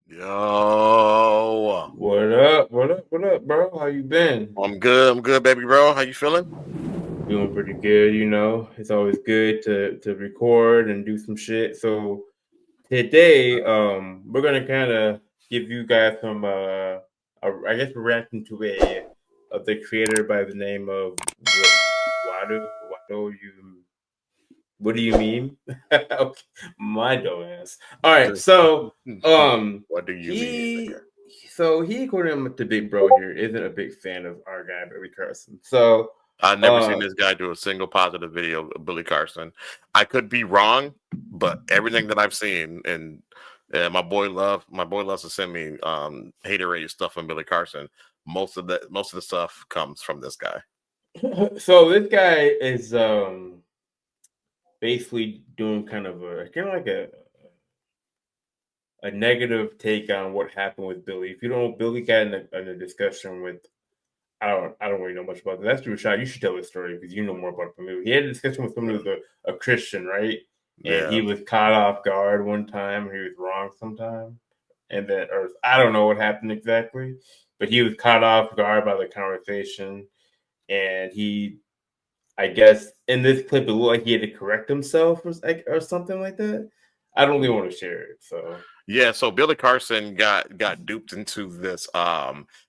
Yo, What up? What up? What up, bro? How you been? I'm good. I'm good, baby bro. How you feeling? Doing pretty good, you know. It's always good to record and do some shit. So today, we're gonna kind of give you guys some I guess we're reacting to a of the creator by the name of Whaddo You What do you mean? Okay, my dumb ass. All right, so What do you mean, he nigga? he according to Big Bro here isn't a big fan of our guy Billy Carson. So I've never seen uh this guy do a single positive video of Billy Carson. I could be wrong, but everything that I've seen, and my boy loves to send me hater stuff on Billy Carson. Most of the stuff comes from this guy. so this guy is basically doing kind of like a negative take on what happened with Billy. If you don't know, Billy got in a discussion with I don't really know much about that. That's true, Rashad. You should tell this story because you know more about it than me. He had a discussion with someone who's a Christian, right? And Yeah, he was caught off guard one time. He was wrong sometime, and then, or I don't know what happened exactly, but he was caught off guard by the conversation, and I guess, in this clip, it looked like he had to correct himself or something like that. I don't really want to share it, so yeah. So Billy Carson got duped into this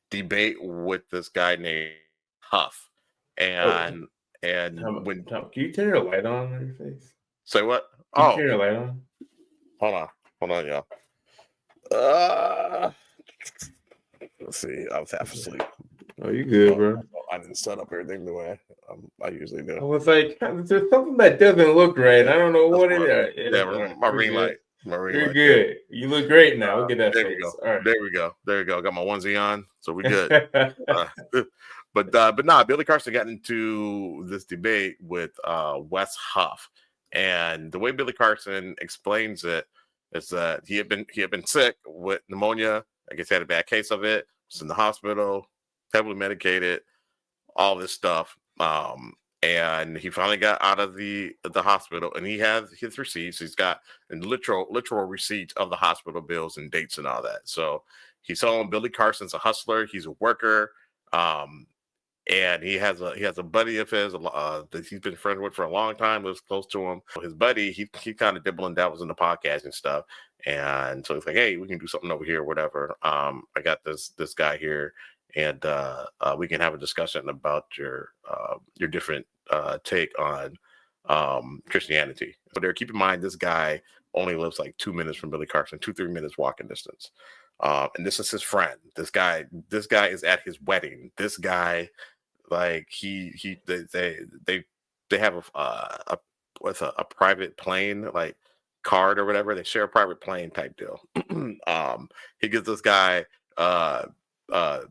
debate with this guy named Huff, oh, and when Can you turn your light on your face? say what? Can you Oh, turn your light on? hold on, hold on, y'all. Uh, let's see. I was half asleep. Oh, you good, Oh, bro? I didn't set up everything the way I usually do. I was like, there's something that doesn't look right. I don't know That's what it what. Yeah, is. All right, my we're ring good. light. My ring You're light. Yeah. good. You look great now. Look at that There we go. face. All There we go. There we go. Got my onesie on, so we good. right. Uh, but nah, Billy Carson got into this debate with Wes Huff, and the way Billy Carson explains it is that he had been sick with pneumonia. I guess he had a bad case of it. Was in the hospital, heavily medicated, all this stuff. And he finally got out of the hospital, and he has his receipts. He's got literal receipts of the hospital bills and dates and all that. So he's telling Billy Carson's a hustler. He's a worker. Um, and he has a buddy of his that he's been friends with for a long time, lives close to him. His buddy, he kind of dibble and dabbles in the podcast and stuff, and so he's like, hey, we can do something over here, whatever. I got this guy here, and we can have a discussion about your different take on Christianity. But there, keep in mind, this guy only lives like 2 minutes from Billy Carson, 2-3 minutes walking distance. And this is his friend. This guy is at his wedding. This guy, like they have a private plane, like, card or whatever. They share a private plane type deal. He gives this guy uh uh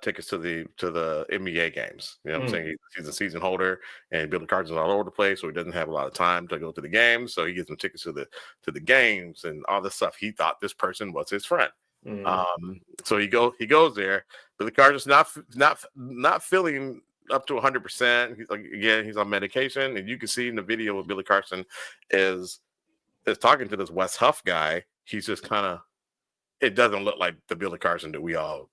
tickets to the NBA games. You know what I'm saying? Hmm. He's a season holder, and Billy Carson's all over the place, so he doesn't have a lot of time to go to the games. So he gives him tickets to the games and all this stuff. He thought this person was his friend. Hmm. So he goes there. Billy Carson's not feeling up to 100%. He's like, again, he's on medication, and you can see in the video where Billy Carson is is talking to this Wes Huff guy. He's just kind of, it doesn't look like the Billy Carson that we all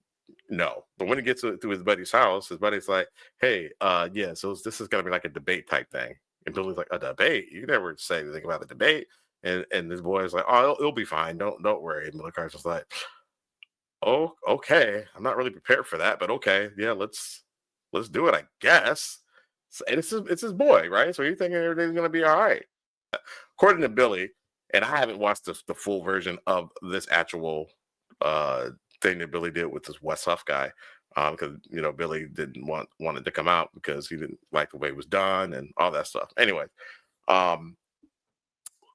know. But when he gets to his buddy's house, his buddy's like, hey, yeah, so this is gonna be like a debate type thing. And Billy's like, a debate? You never say anything about a debate. And this boy's like, oh, it'll be fine. Don't worry. And Billy Carson's like, oh, okay. I'm not really prepared for that, but okay, yeah, let's do it, I guess. And it's his boy, right? So you're thinking everything's gonna be all right. According to Billy, and I haven't watched the full version of this actual uh thing that Billy did with this West Huff guy. Because Billy didn't wanted to come out because he didn't like the way it was done and all that stuff. Anyway, um,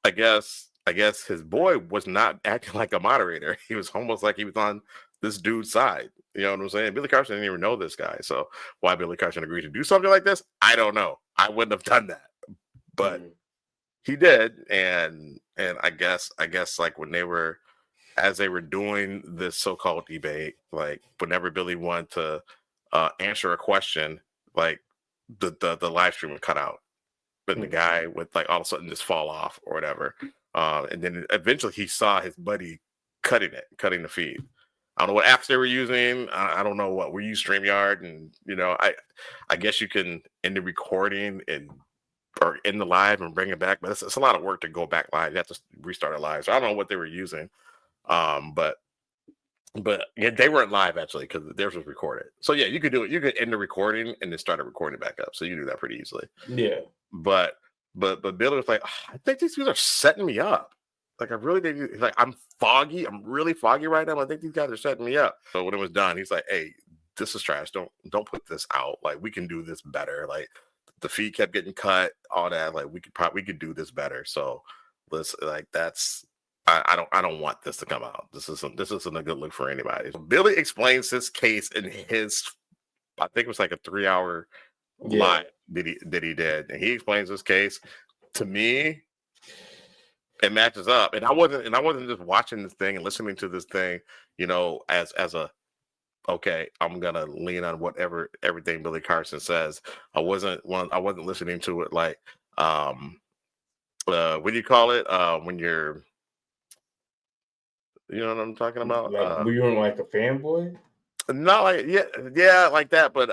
I guess his boy was not acting like a moderator. He was almost like he was on this dude's side. You know what I'm saying? Billy Carson didn't even know this guy. So why Billy Carson agreed to do something like this, I don't know. I wouldn't have done that. But Hmm. he did, and I guess like when they were as they were doing this so-called debate, like whenever Billy wanted to answer a question, like the live stream would cut out, but the Hmm. guy would like all of a sudden just fall off or whatever. And then eventually he saw his buddy cutting the feed. I don't know what apps they were using. I don't know what we use StreamYard, and I guess you can end the recording or end the live and bring it back, but it's a lot of work to go back live. You have to restart a live. So I don't know what they were using, but yeah, they weren't live actually because theirs was recorded. So yeah, you could do it. You could end the recording and then start a recording back up. So you do that pretty easily. Yeah. But Billy was like, I think these guys are setting me up. Like I really did. Like I'm foggy. I'm really foggy right now. I think these guys are setting me up. So when it was done, he's like, hey, this is trash. Don't put this out. Like we can do this better. Like the feed kept getting cut, all that. Like we could do this better. So let's like that's. I don't want this to come out. This isn't a good look for anybody. So Billy explains his case in his, I think it was like a 3-hour live that he did, and he explains his case. To me, it matches up, and I wasn't just watching this thing and listening to this thing, as a okay, I'm gonna lean on everything Billy Carson says. I wasn't listening to it like what do you call it when you're. You know what I'm talking about? Like, were you like a fanboy? Not like like that, but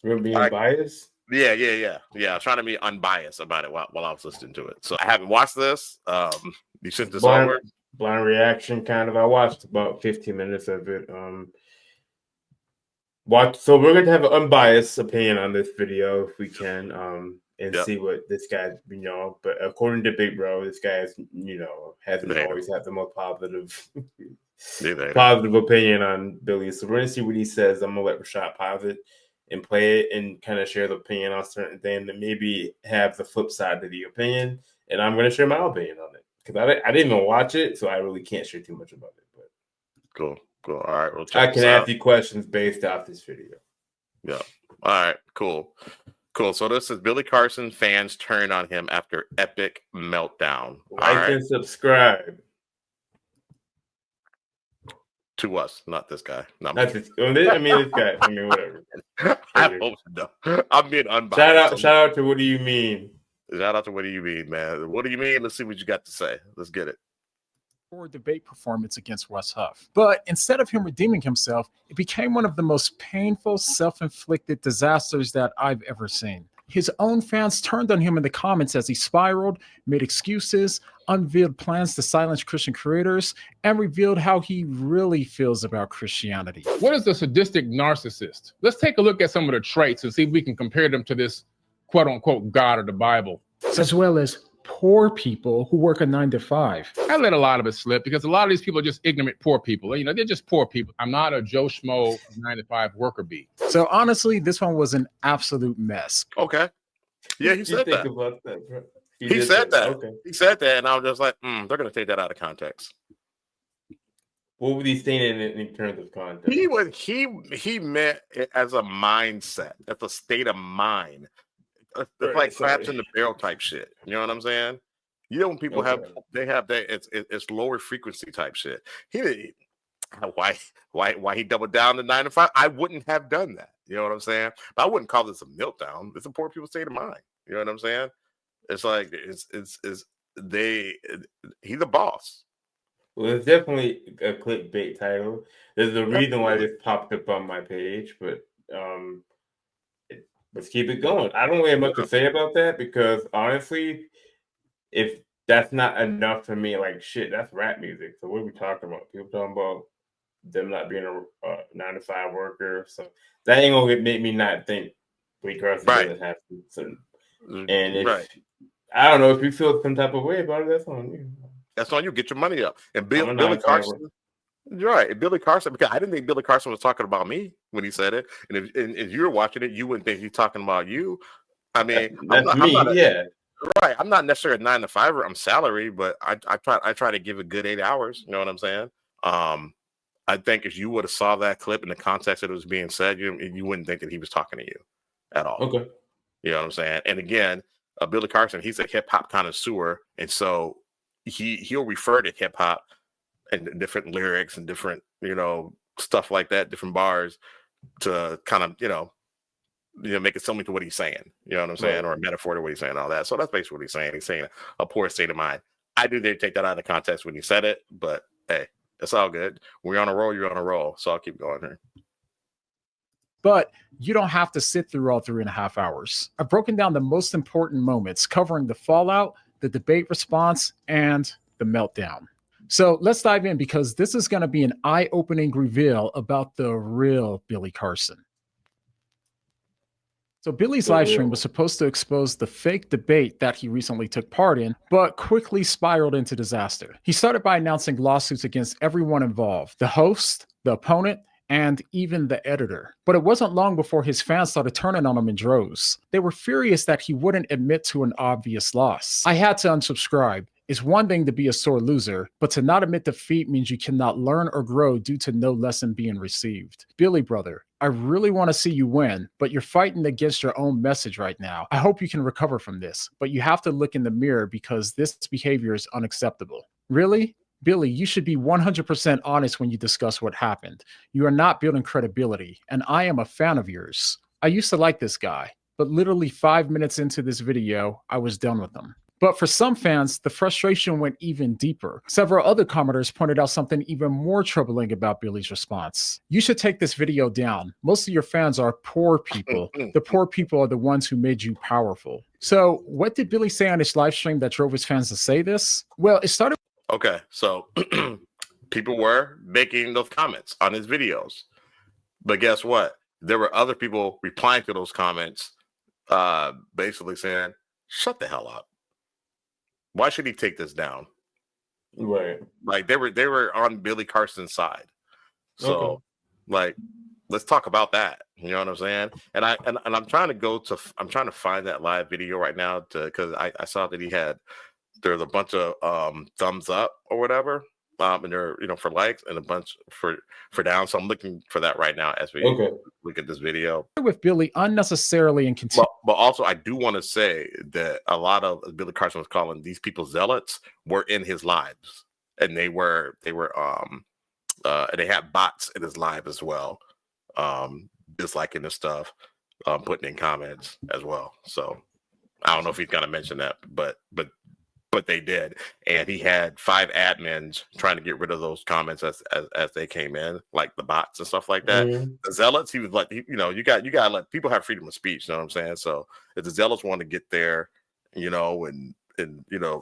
You're being biased? Yeah. I was trying to be unbiased about it while I was listening to it. So I haven't watched this. You sent this over. Blind reaction, kind of. I watched about 15 minutes of it. So we're going to have an unbiased opinion on this video if we can. And see what this guy, but according to Big Bro, this guy is, hasn't always had the most positive opinion on Billy. So we're gonna see what he says. I'm gonna let Rashad pause it and play it and kind of share the opinion on certain things, and maybe have the flip side of the opinion. And I'm gonna share my opinion on it because I didn't even watch it, so I really can't share too much about it. But cool. All right, we'll I can ask you questions based off this video. Yeah. All right. Cool. So this is Billy Carson fans turn on him after epic meltdown. Like and subscribe to us, not this guy. Not this guy. I mean, whatever. I hope so. I'm being unbiased. Shout out to What Do You Mean? Shout out to What Do You Mean, man? What do you mean? Let's see what you got to say. Let's get it. Or debate performance against Wes Huff. But instead of him redeeming himself, it became one of the most painful, self-inflicted disasters that I've ever seen. His own fans turned on him in the comments as he spiraled, made excuses, unveiled plans to silence Christian creators, and revealed how he really feels about Christianity. What is a sadistic narcissist? Let's take a look at some of the traits and see if we can compare them to this quote-unquote God of the Bible. As well as poor people who work a 9 to 5. I let a lot of it slip because a lot of these people are just ignorant poor people. They're just poor people. I'm not a Joe Schmo 9 to 5 worker bee. So honestly, this one was an absolute mess. Okay. Yeah, he said that. About that, bro? He said that. Okay. He said that, and I was just like, they're going to take that out of context. What would he say in terms of context? He meant it as a mindset, as a state of mind. It's like traps in the barrel type shit. You know what I'm saying? When people it's lower frequency type shit. Why he doubled down to 9 to 5? I wouldn't have done that. You know what I'm saying? But I wouldn't call this a meltdown. It's a poor people's state of mind. You know what I'm saying? It's like he's a boss. Well, it's definitely a clickbait title. There's a reason why this popped up on my page, but let's keep it going. I don't really have much to say about that because honestly, if that's not enough for me, like shit, that's rap music. So what are we talking about? People talking about them not being a 9 to 5 worker. So that ain't gonna make me not think Billy Carson doesn't have to. So, and if I don't know if you feel some type of way about it, that's on you. That's on you. Get your money up. And Billy Carson. Right, and Billy Carson, because I didn't think Billy Carson was talking about me when he said it. And if you were watching it, you wouldn't think he's talking about you. I mean, right. I'm not necessarily a 9 to 5er. I'm salary, but I try to give a good 8 hours. You know what I'm saying? I think if you would have saw that clip in the context that it was being said, you wouldn't think that he was talking to you at all. Okay, you know what I'm saying? And again, Billy Carson, he's a hip hop connoisseur, and so he'll refer to hip hop and different lyrics and different, stuff like that, different bars to kind of, make it something to what he's saying. You know what I'm saying? Or a metaphor to what he's saying, all that. So that's basically what he's saying. He's saying a poor state of mind. I do they take that out of context when you said it, but hey, it's all good. We're on a roll. You're on a roll, so I'll keep going here. But you don't have to sit through all 3.5 hours. I've broken down the most important moments, covering the fallout, the debate response, and the meltdown. So let's dive in, because this is going to be an eye-opening reveal about the real Billy Carson. So Billy's live stream was supposed to expose the fake debate that he recently took part in, but quickly spiraled into disaster. He started by announcing lawsuits against everyone involved: the host, the opponent, and even the editor. But it wasn't long before his fans started turning on him in droves. They were furious that he wouldn't admit to an obvious loss. I had to unsubscribe. It's one thing to be a sore loser, but to not admit defeat means you cannot learn or grow due to no lesson being received. Billy, brother, I really want to see you win, but you're fighting against your own message right now. I hope you can recover from this, but you have to look in the mirror, because this behavior is unacceptable. Really? Billy, you should be 100% honest when you discuss what happened. You are not building credibility, and I am a fan of yours. I used to like this guy, but literally 5 minutes into this video, I was done with him. But for some fans, the frustration went even deeper. Several other commenters pointed out something even more troubling about Billy's response. You should take this video down. Most of your fans are poor people. The poor people are the ones who made you powerful. So what did Billy say on his live stream that drove his fans to say this? Well, it started. Okay, so people were making those comments on his videos, but guess what? There were other people replying to those comments, basically saying, "Shut the hell up. Why should he take this down?" Right. Like they were on Billy Carson's side. So, like, let's talk about that. You know what I'm saying? And I'm trying to find that live video right now because I saw that there's a bunch of thumbs up or whatever, and they're for likes and a bunch for down. So I'm looking for that right now as we look at this video with Billy unnecessarily and continue. But also, I do want to say that a lot of Billy Carson was calling these people zealots were in his lives, and they had bots in his live as well, disliking the stuff, putting in comments as well. So I don't know if he's gonna mention that, but they did, and he had 5 admins trying to get rid of those comments as they came in, like the bots and stuff like that. The zealots, he was like, you gotta let people have freedom of speech. You know what I'm saying? So if the zealots want to get there, and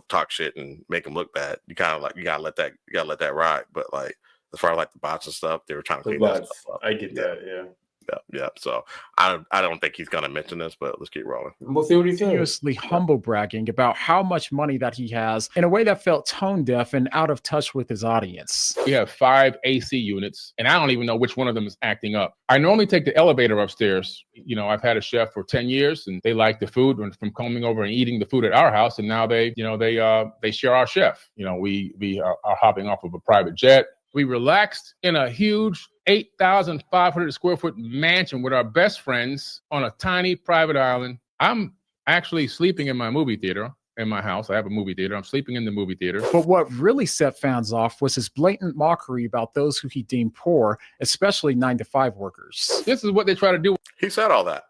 talk shit and make them look bad, you gotta let that ride. But like as far as like the bots and stuff, they were trying to clean that stuff up. I get that, yeah. Yeah. So I don't think he's gonna mention this, but let's keep rolling. We'll see what he says. Continuously humble bragging about how much money that he has in a way that felt tone deaf and out of touch with his audience. We have 5 AC units, and I don't even know which one of them is acting up. I normally take the elevator upstairs. I've had a chef for 10 years, and they like the food from coming over and eating the food at our house, and now they share our chef. We are hopping off of a private jet. We relaxed in a huge 8,500 square foot mansion with our best friends on a tiny private island. I'm actually sleeping in my movie theater in my house. I have a movie theater. I'm sleeping in the movie theater. But what really set fans off was his blatant mockery about those who he deemed poor, especially 9-to-5 workers. This is what they try to do. He said all that.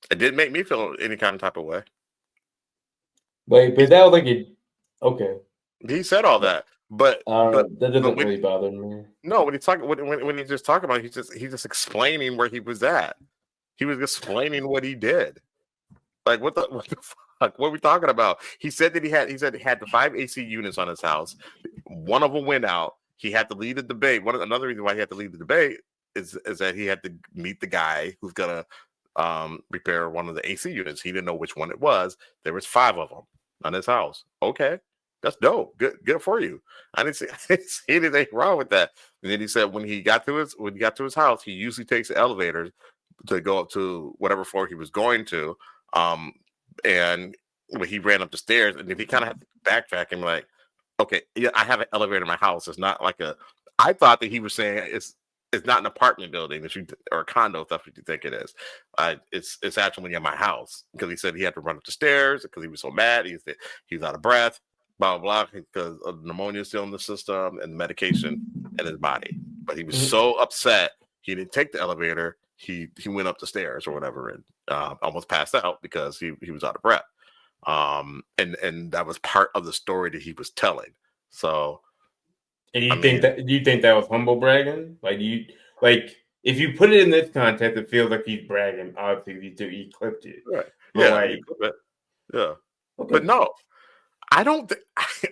It didn't make me feel any kind of type of way. But that was like okay. He said all that. But that doesn't really bother me. No, when he's talking, when he's just talking about it, he's just explaining where he was at. He was explaining what he did. Like what the fuck? What are we talking about? He said that he had the 5 AC units on his house. One of them went out. He had to leave the debate. Another reason why he had to leave the debate is that he had to meet the guy who's gonna repair one of the AC units. He didn't know which one it was. There was 5 of them on his house. Okay. That's dope. Good for you. I didn't see anything wrong with that. And then he said when he got to his house, he usually takes the elevator to go up to whatever floor he was going to. And when he ran up the stairs, and then he kind of had to backtrack and like, okay, yeah, I have an elevator in my house. It's not like I thought that he was saying it's not an apartment building or a condo, if that's what you think it is. It's actually in my house, because he said he had to run up the stairs because he was so mad. He was out of breath. Blah, blah, blah, because of pneumonia still in the system and the medication in his body. But he was so upset, he didn't take the elevator. He went up the stairs or whatever and almost passed out because he was out of breath. And that was part of the story that he was telling. So, and do you think that was humble bragging? Like, if you put it in this context, it feels like he's bragging. Obviously, he clipped it. right. But Yeah. okay. But no, I don't.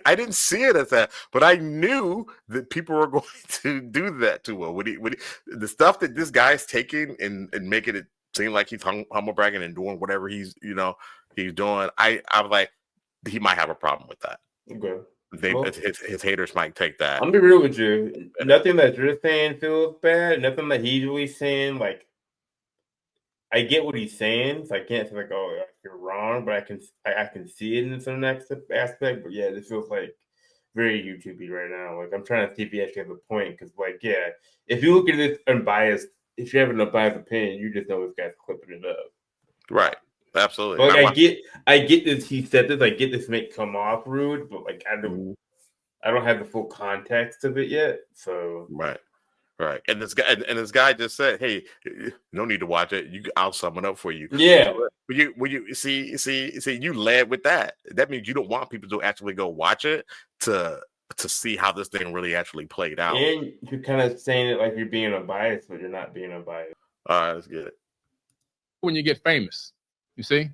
I didn't see it as that, but I knew that people were going to do that to him. The stuff that this guy's taking and making it seem like he's humble bragging and doing whatever he's doing. I was like, he might have a problem with that. Okay. His haters might take that. I'm gonna be real with you. Nothing that you're saying feels bad. Nothing that he's really saying, like, I get what he's saying, so I can't say like, oh, you're wrong, but I can see it in some aspect. But yeah, this feels like very YouTubey right now. Like, I'm trying to see if he actually has a point, because like, yeah, if you look at this unbiased, if you have an unbiased opinion, you just know this guy's clipping it up. Right. Absolutely. But like, I get this. He said this. I get this may come off rude, but like, I don't have the full context of it yet. So right. And this guy just said, "Hey, no need to watch it. I'll sum it up for you." Yeah. When you see, you led with that. That means you don't want people to actually go watch it to see how this thing really actually played out. And you're kind of saying it like you're being unbiased, but you're not being unbiased. All right, let's get it. When you get famous, you see,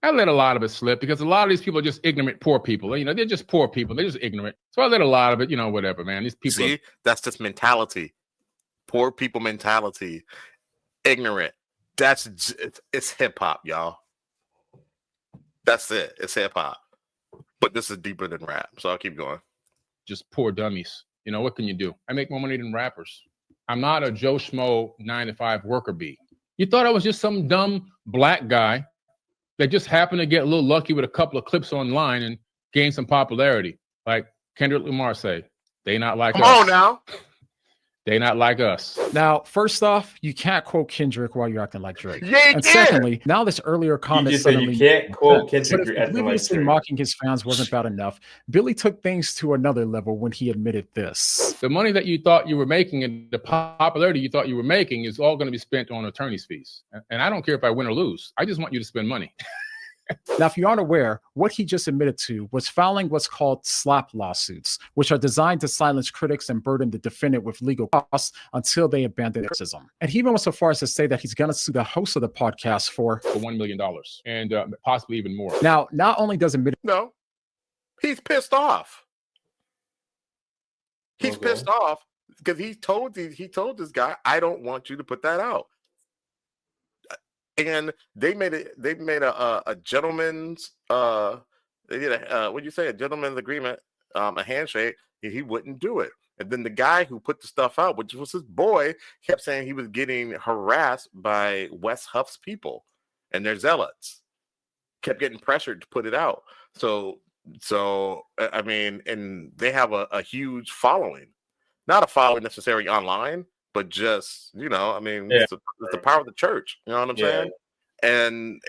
I let a lot of it slip because a lot of these people are just ignorant, poor people. You know, they're just poor people. They're just ignorant. So I let a lot of it, whatever, man. These people. See, that's just mentality. Poor people mentality. Ignorant. It's hip hop, y'all. That's it. It's hip hop. But this is deeper than rap. So I'll keep going. Just poor dummies. What can you do? I make more money than rappers. I'm not a Joe Schmo 9-to-5 worker bee. You thought I was just some dumb black guy that just happened to get a little lucky with a couple of clips online and gain some popularity. Like Kendrick Lamar say, they not like us. Come on now. They not like us. Now, first off, you can't quote Kendrick while you're acting like Drake. Yeah, and secondly, now this earlier comment suddenly you can't quote Kendrick but if acting like Drake. mocking his fans wasn't bad enough, Billy took things to another level when he admitted this. The money that you thought you were making and the popularity you thought you were making is all going to be spent on attorney's fees. And I don't care if I win or lose. I just want you to spend money. Now, if you aren't aware, what he just admitted to was filing what's called slap lawsuits, which are designed to silence critics and burden the defendant with legal costs until they abandon criticism. And he even went so far as to say that he's going to sue the host of the podcast for $1 million and possibly even more. Now, not only does admit No, he's pissed off. He's pissed off because he told this guy, "I don't want you to put that out." And they made a gentleman's they did what'd you say, a gentleman's agreement, a handshake. He wouldn't do it. And then the guy who put the stuff out, which was his boy, kept saying he was getting harassed by West Huff's people and their zealots. Kept getting pressured to put it out. So I mean, and they have a huge following. Not a following necessarily online, but just, I mean, it's the power of the church. You know what I'm saying? And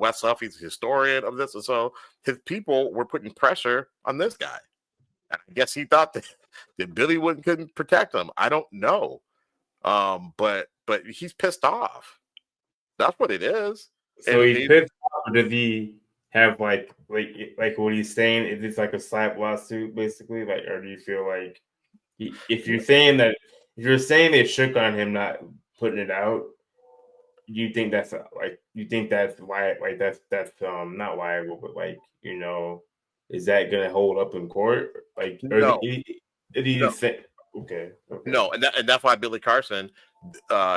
Wes Huff, he's a historian of this. And so his people were putting pressure on this guy. And I guess he thought that Billy couldn't protect him. I don't know. But he's pissed off. That's what it is. So he's pissed off, or does he have like what he's saying? Is this like a slap lawsuit, basically? Like, or do you feel like if you're saying they shook on him not putting it out, you think that's why, like, that's not viable, but like, is that gonna hold up in court? Like, no. Okay. No, and that's why Billy Carson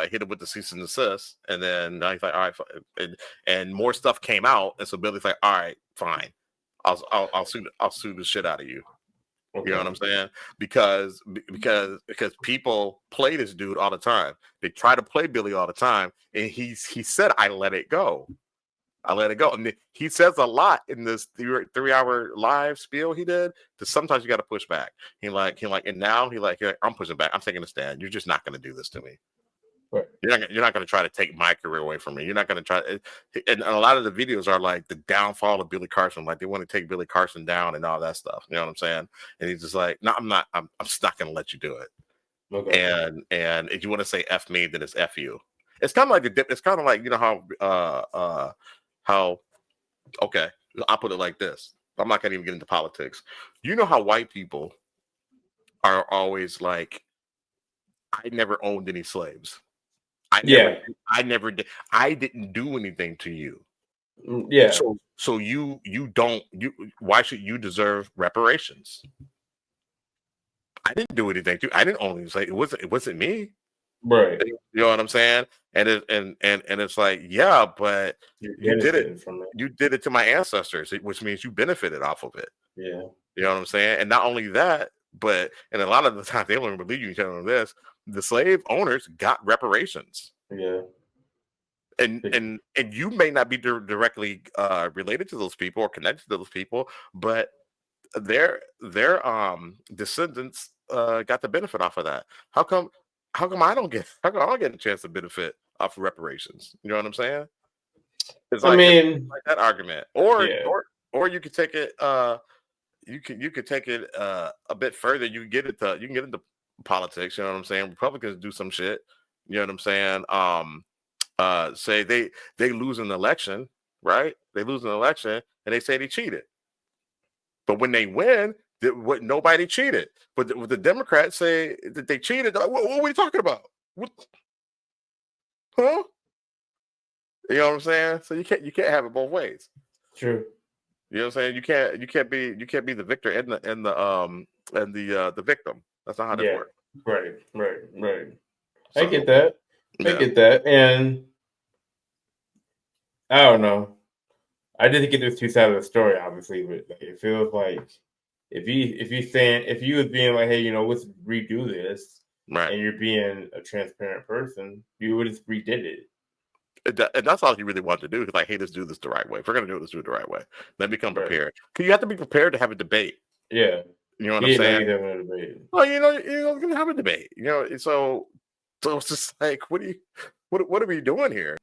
hit him with the cease and desist, and then he's like, all right, and more stuff came out, and so Billy's like, all right, fine, I'll sue the shit out of you. Okay. You know what I'm saying? Because people play this dude all the time. They try to play Billy all the time, and he said, I let it go. And he says a lot in this 3-hour live spiel he did, that sometimes you got to push back. And now I'm pushing back. I'm taking a stand. You're just not going to do this to me. Right. You're not going to try to take my career away from me. You're not going to try. And a lot of the videos are like the downfall of Billy Carson. Like, they want to take Billy Carson down and all that stuff. You know what I'm saying? And he's just like, no, I'm not. I'm just not going to let you do it. Okay. And if you want to say F me, then it's F you. It's kind of like how Okay, I'll put it like this. I'm not gonna even get into politics. You know how white people are always like, I never owned any slaves. Yeah. I never did. I didn't do anything to you. Yeah. So you don't, why should you deserve reparations? I didn't do anything to you. I didn't own any slaves. It wasn't me. Right. You know what I'm saying? And it's like, yeah, but You're you did it. benefiting from it. You did it to my ancestors, which means you benefited off of it. Yeah. You know what I'm saying? And not only that, but and a lot of the time they don't even believe you telling them this. The slave owners got reparations. Yeah. And you may not be directly related to those people or connected to those people, but their descendants got the benefit off of that. How come I don't get a chance to benefit off of reparations? You know what I'm saying? It's like, it's like that argument. Or you could take it you could take it a bit further. You can get into politics, you know what I'm saying? Republicans do some shit, you know what I'm saying? Say they lose an election, right? They lose an election and they say they cheated. But when they win, nobody cheated. But the Democrats say that they cheated. What are we talking about? What? Huh? You know what I'm saying? So you can't have it both ways. True. You know what I'm saying? You can't be the victor and the victim. That's not how this works. Right. So, I get that. I get that. And I don't know. I didn't get those two sides of the story, obviously, but it feels like if you was being like, hey, you know, let's redo this, right, and you're being a transparent person, you would just redid it. And that's all he really wanted to do. He's like, hey, let's do this the right way. If we're gonna do it, let's do it the right way. Then become prepared. Because you have to be prepared to have a debate. Yeah. You know what I'm saying? Having a debate. Well, you're gonna have a debate. You know, so it's just like, what are we doing here?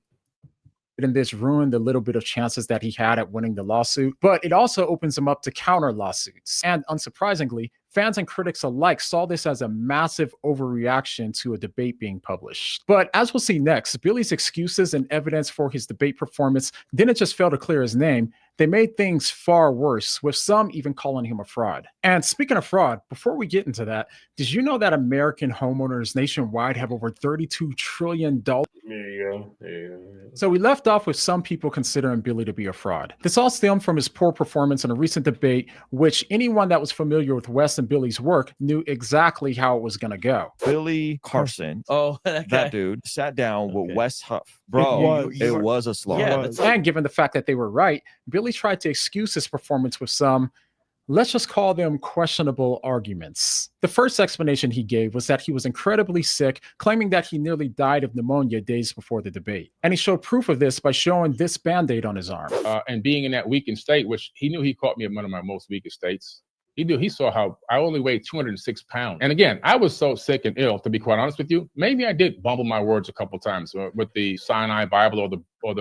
And this ruined the little bit of chances that he had at winning the lawsuit, but it also opens him up to counter lawsuits. And unsurprisingly, fans and critics alike saw this as a massive overreaction to a debate being published. But as we'll see next, Billy's excuses and evidence for his debate performance didn't just fail to clear his name, they made things far worse, with some even calling him a fraud. And speaking of fraud, before we get into that, did you know that American homeowners nationwide have over $32 trillion? There you go. So we left off with some people considering Billy to be a fraud. This all stemmed from his poor performance in a recent debate, which anyone that was familiar with Wes and Billy's work knew exactly how it was going to go. Billy Carson, that dude, sat down with Wes Huff. Bro, it was a slaughter. Yeah, and given the fact that they were right, Billy tried to excuse his performance with some, let's just call them questionable arguments. The first explanation he gave was that he was incredibly sick, claiming that he nearly died of pneumonia days before the debate. And he showed proof of this by showing this Band-Aid on his arm. And being in that weakened state, which he knew he caught me at one of my most weakest states. He saw how I only weighed 206 pounds. And again, I was so sick and ill, to be quite honest with you. Maybe I did bumble my words a couple times with the Sinai Bible or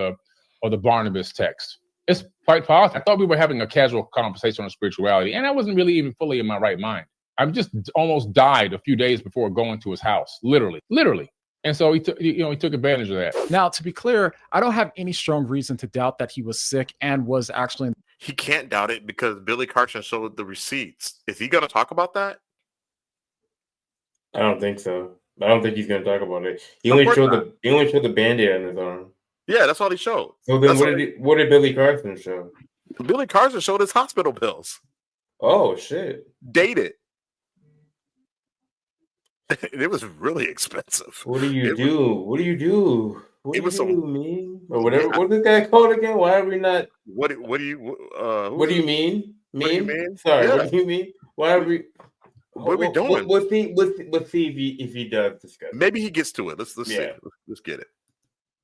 the Barnabas text. It's quite possible. I thought we were having a casual conversation on spirituality, and I wasn't really even fully in my right mind. I just almost died a few days before going to his house, literally. And so he took advantage of that. Now, to be clear, I don't have any strong reason to doubt that he was sick and was actually. He can't doubt it because Billy Carson showed the receipts. Is he going to talk about that? I don't think so. I don't think he's going to talk about it. He only showed the Band-Aid on his arm. Yeah, that's all he showed. So then what did Billy Carson show? Billy Carson showed his hospital bills. Oh, shit. Dated. It was really expensive. What do you do? What do you do? What it was do you mean? Or whatever. Yeah. What's this guy called again? Why are we not? What do you what do you mean? What do you mean? Sorry, yeah. What do you mean? Why are we? What are we doing? Let's see if he does discuss. Maybe he gets to it. Let's see. Let's get it.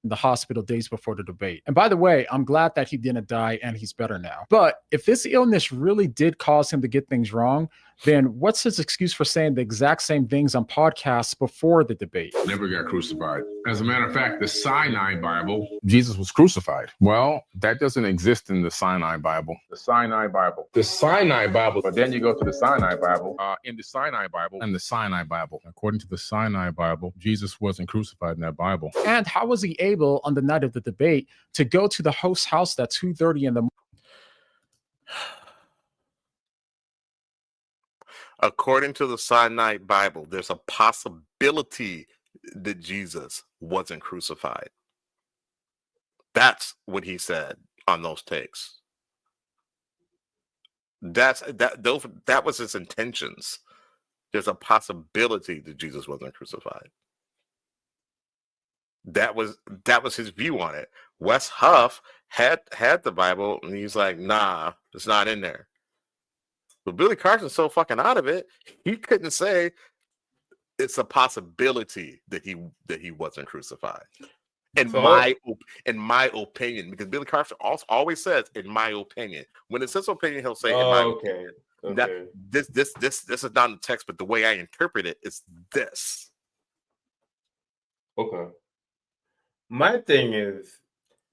The hospital days before the debate. And by the way, I'm glad that he didn't die and he's better now. But if this illness really did cause him to get things wrong, then what's his excuse for saying the exact same things on podcasts before the debate? Never got crucified. As a matter of fact, the Sinai Bible, Jesus was crucified. Well, that doesn't exist in the Sinai Bible. The Sinai Bible. But then you go to the Sinai Bible. In the Sinai Bible and the Sinai Bible. According to the Sinai Bible, Jesus wasn't crucified in that Bible. And how was he able on the night of the debate to go to the host's house at 2:30 in the morning? According to the Sinai Bible, there's a possibility that Jesus wasn't crucified. That's what he said on those takes. That was his intentions. There's a possibility that Jesus wasn't crucified. That was his view on it. Wes Huff had the Bible, and he's like, nah, it's not in there. But Billy Carson's so fucking out of it, he couldn't say it's a possibility that he wasn't crucified. In my opinion, because Billy Carson always says, in my opinion. When it says opinion, he'll say, in my opinion. Okay. This is not in the text, but the way I interpret it is this. Okay. My thing is,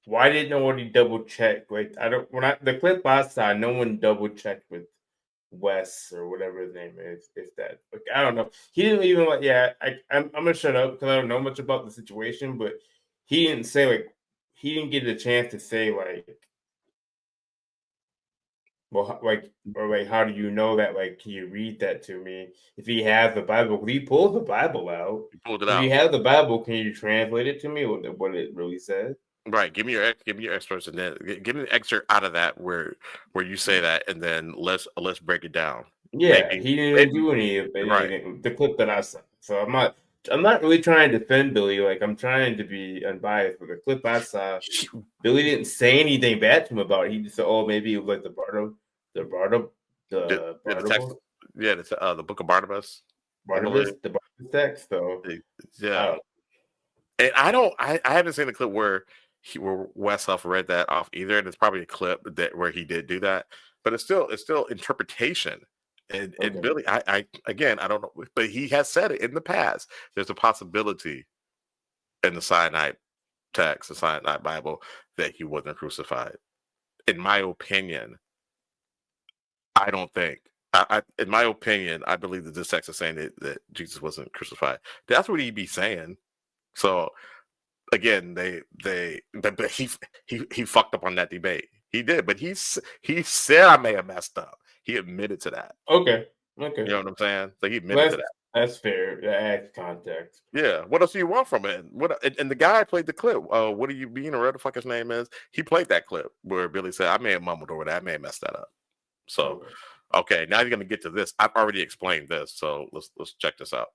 why didn't nobody double check? Like, the clip I saw, no one double checked with Wes or whatever his name is. If that, like, I don't know. He didn't even like. Yeah, I'm gonna shut up because I don't know much about the situation. But he didn't say like he didn't get a chance to say like, well, like or like how do you know that? Like, can you read that to me? If he has the Bible, he pulled the Bible out. He pulled it if out. you have the Bible, can you translate it to me? What it really says? Right. Give me your excerpts, and then give me an excerpt out of that where you say that, and then let's break it down. Yeah, he didn't do any of it. Right. The clip that I saw. So I'm not really trying to defend Billy. Like, I'm trying to be unbiased. But the clip I saw, Billy didn't say anything bad to him about it. He just said, "Oh, maybe it was like the text, the book of Barnabas, the Barnabas text." So yeah, and I haven't seen the clip where Wes Huff read that off either, and it's probably a clip where he did do that, but it's still interpretation. And Billy, I again, I don't know, but he has said it in the past. There's a possibility in the Sinai text, the Sinai Bible, that he wasn't crucified. In my opinion, I don't think. In my opinion, I believe that this text is saying that Jesus wasn't crucified. That's what he'd be saying. So again, but he fucked up on that debate. He did, but he said I may have messed up. He admitted to that. Okay. You know what I'm saying? So he admitted to that. That's fair. That adds context. Yeah. What else do you want from it? And the guy played the clip. What do you mean, or whatever the fuck his name is? He played that clip where Billy said, I may have mumbled over that. I may have messed that up. So, okay, now you're going to get to this. I've already explained this. So let's check this out.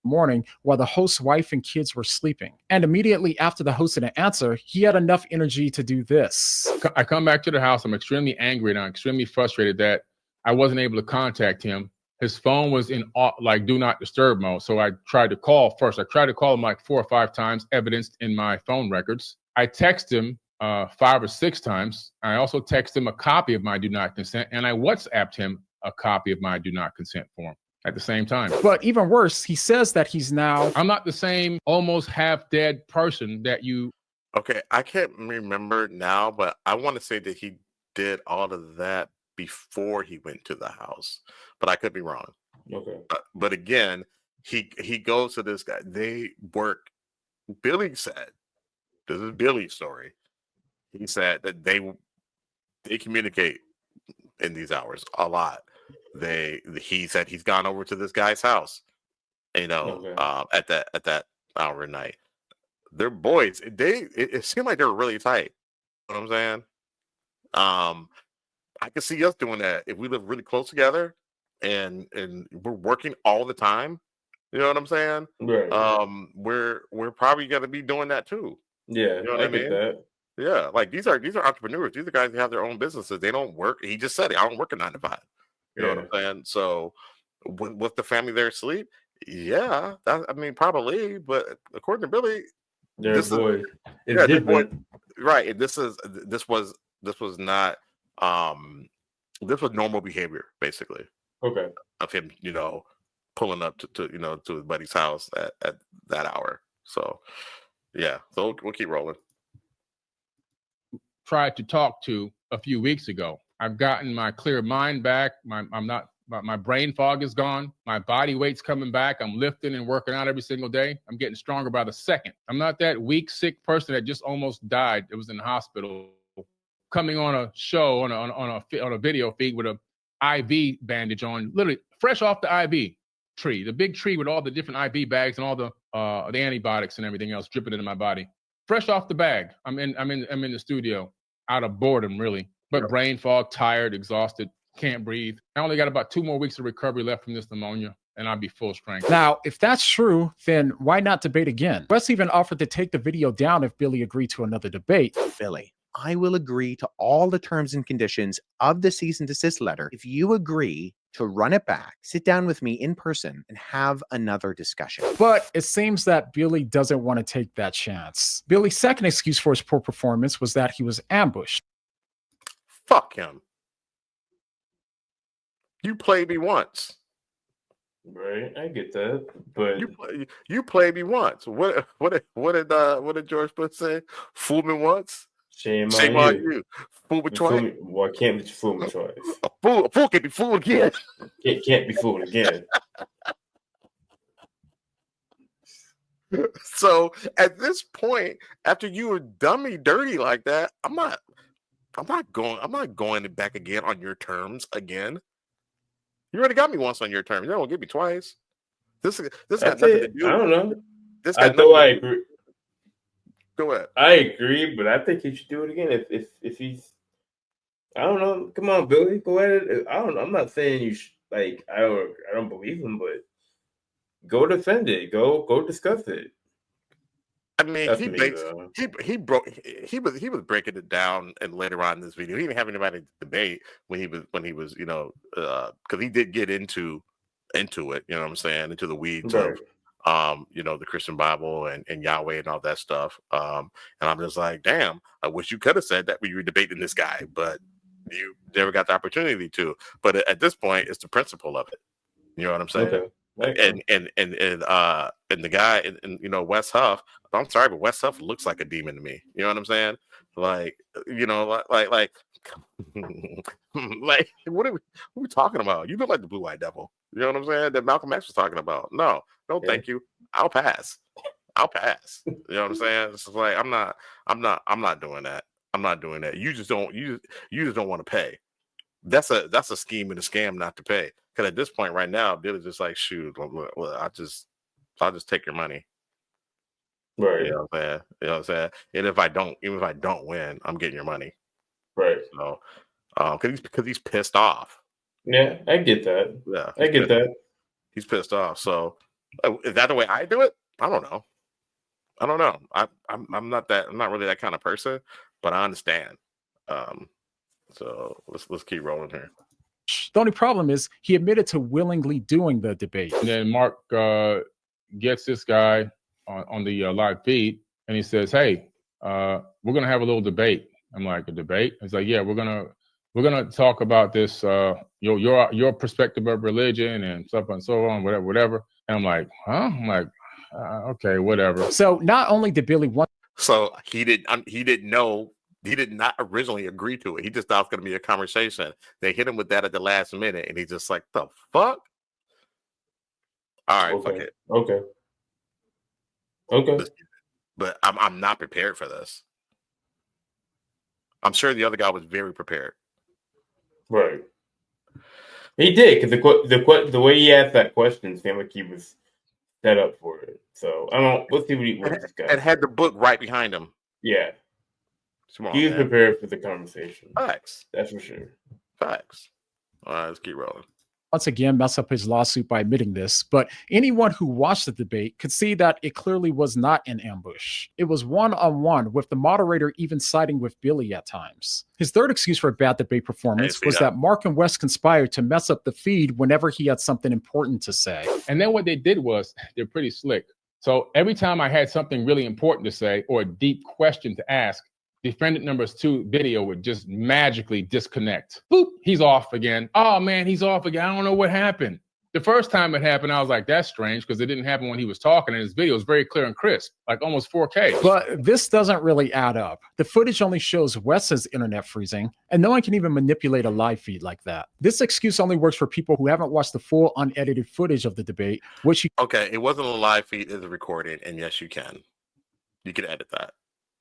Morning while the host's wife and kids were sleeping. And immediately after the host didn't answer, he had enough energy to do this. I come back to the house. I'm extremely angry and I'm extremely frustrated that I wasn't able to contact him. His phone was in like do not disturb mode. So I tried to call first. I tried to call him like 4 or 5 times, evidenced in my phone records. I texted him 5 or 6 times. I also texted him a copy of my do not consent, and I WhatsApped him a copy of my do not consent form at the same time. But even worse, he says that he's now... I'm not the same almost half dead person that you... Okay, I can't remember now, but I want to say that he did all of that before he went to the house, but I could be wrong. Okay. But again, he goes to this guy. They work. Billy said, this is Billy's story. He said that they communicate in these hours a lot. He said he's gone over to this guy's house, at that hour of night. They're boys. It seemed like they were really tight. You know what I'm saying? I could see us doing that if we live really close together and we're working all the time. You know what I'm saying? Right. We're probably gonna be doing that too. Yeah, you know what I mean? That. Yeah, like these are entrepreneurs. These are guys who have their own businesses. They don't work. He just said it. I don't work a 9 to 5. You know what I'm saying? So with the family there asleep, yeah, probably. But according to Billy, they're boys. It's different, right? And this was not this was normal behavior, basically. Okay. Of him, pulling up to his buddy's house at that hour. So yeah, so we'll keep rolling. Tried to talk to a few weeks ago. I've gotten my clear mind back. My brain fog is gone. My body weight's coming back. I'm lifting and working out every single day. I'm getting stronger by the second. I'm not that weak, sick person that just almost died. It was in the hospital coming on a show on a video feed with a IV bandage on, literally fresh off the IV tree, the big tree with all the different IV bags and all the antibiotics and everything else dripping into my body. Fresh off the bag. I'm in the studio out of boredom, really, but brain fog, tired, exhausted, can't breathe. I only got about 2 more weeks of recovery left from this pneumonia, and I'll be full strength. Now, if that's true, then why not debate again? Wes even offered to take the video down if Billy agreed to another debate. Billy, I will agree to all the terms and conditions of the cease and desist letter if you agree to run it back, sit down with me in person, and have another discussion. But it seems that Billy doesn't want to take that chance. Billy's second excuse for his poor performance was that he was ambushed. Fuck him. You played me once. Right, I get that, but you played me once. What did George Bush say? Fool me once, shame on you. Fool me twice. Well, I can't let you fool me twice. A fool can't be fooled again. It can't be fooled again. So at this point, after you have done me dirty like that, I'm not going back again on your terms again. You already got me once on your terms. You don't give me twice. This got nothing to do. I don't know. This I agree. Go ahead. I agree, but I think he should do it again. If he's, I don't know. Come on, Billy, go ahead. I don't know. I'm not saying you should, like, I don't believe him, but go defend it. Go discuss it. I mean, he was breaking it down, and later on in this video, he didn't have anybody to debate when he was because he did get into it, you know what I'm saying, into the weeds of the Christian Bible and Yahweh and all that stuff. And I'm just like, damn, I wish you could have said that when you were debating this guy, but you never got the opportunity to. But at this point, it's the principle of it. You know what I'm saying? Okay. And the guy and Wes Huff, I'm sorry, but Wes Huff looks like a demon to me. You know what I'm saying? Like, like what are we talking about? You look like the blue-eyed devil. You know what I'm saying? That Malcolm X was talking about. No, thank you. I'll pass. You know what I'm saying? It's like I'm not doing that. I'm not doing that. You just don't want to pay. That's a scheme and a scam not to pay. Because at this point right now, Billy's just like, shoot, I'll just take your money. Right. You know what I'm saying? And if I don't win, I'm getting your money. Right. So, because he's pissed off. Yeah, I get that. Yeah, I get that. He's pissed off. So, is that the way I do it? I don't know. I'm not really that kind of person, but I understand. So let's keep rolling here. The only problem is he admitted to willingly doing the debate. And then Mark gets this guy on the live feed, and he says, "Hey, we're gonna have a little debate." I'm like, "A debate?" He's like, "Yeah, we're gonna talk about this, your perspective of religion and stuff and so on, whatever." And I'm like, "Huh?" I'm like, "Okay, whatever." So not only did Billy want, so he didn't know. He did not originally agree to it. He just thought it was going to be a conversation. They hit him with that at the last minute, and he's just like, "The fuck." All right, fuck it. Okay. But I'm not prepared for this. I'm sure the other guy was very prepared. Right. He did, because the way he asked that question seemed like he was set up for it. So I don't. Let's see what this guy. And had the book right behind him. Yeah. Come on, he was man. prepared for the conversation. Facts. That's for sure. Facts. All right, let's keep rolling. Once again, mess up his lawsuit by admitting this, but anyone who watched the debate could see that it clearly was not an ambush. It was one-on-one, with the moderator even siding with Billy at times. His third excuse for a bad debate performance was that Mark and Wes conspired to mess up the feed whenever he had something important to say. And then what they did was, they're pretty slick. So every time I had something really important to say or a deep question to ask, defendant number 2 video would just magically disconnect. Boop, he's off again. Oh man, he's off again. I don't know what happened. The first time it happened, I was like, that's strange, because it didn't happen when he was talking, and his video was very clear and crisp, like almost 4K. But this doesn't really add up. The footage only shows Wes's internet freezing, and no one can even manipulate a live feed like that. This excuse only works for people who haven't watched the full unedited footage of the debate, which Okay, it wasn't a live feed, it's a recording, and yes, you can. You can edit that.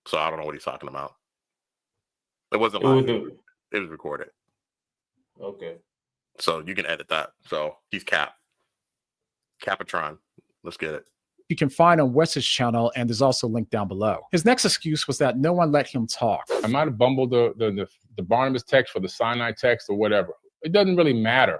So I don't know what he's talking about. It wasn't It live. was It was recorded. okay. So you can edit that. So he's Capatron. Let's get it. You can find on Wes's channel, and there's also linked down below. His next excuse was that no one let him talk. I might have bumbled the Barnabas text for the Sinai text or whatever. It doesn't really matter.